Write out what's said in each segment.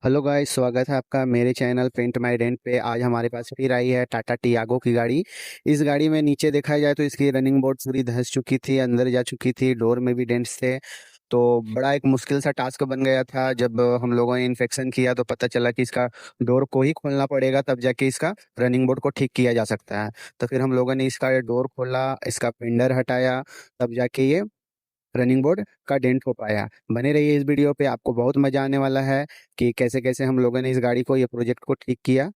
Hello guys, स्वागत है आपका मेरे चैनल पेंट माय डेंट पे। आज हमारे पास फिर आई है टाटा टियागो की गाड़ी। इस गाड़ी में नीचे देखा जाए तो इसकी रनिंग बोर्ड पूरी धंस चुकी थी, अंदर जा चुकी थी, डोर में भी डेंट्स थे। तो बड़ा एक मुश्किल सा टास्क बन गया था। जब हम लोगों ने इन्फेक्शन किया तो पता चला कि इसका डोर को ही खोलना पड़ेगा, तब जाके इसका रनिंग बोर्ड को ठीक किया जा सकता है। तो फिर हम लोगों ने इसका डोर खोला, इसका फेंडर हटाया, तब जाके ये रनिंग बोर्ड का डेंट हो पाया। बने रहिए इस वीडियो पे, आपको बहुत मजा आने वाला है कि कैसे कैसे हम लोगों ने इस गाड़ी को, ये प्रोजेक्ट को ठीक किया।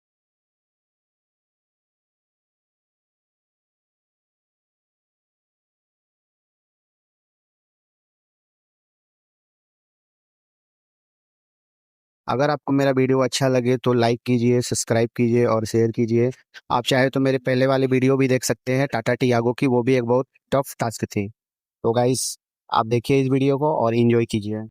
अगर आपको मेरा वीडियो अच्छा लगे तो लाइक कीजिए, सब्सक्राइब कीजिए और शेयर कीजिए। आप चाहे तो मेरे पहले वाले वीडियो भी देख सकते हैं टाटा टियागो की, वो भी एक बहुत टफ टास्क थी। तो गाइस, आप देखिए इस वीडियो को और एंजॉय कीजिए।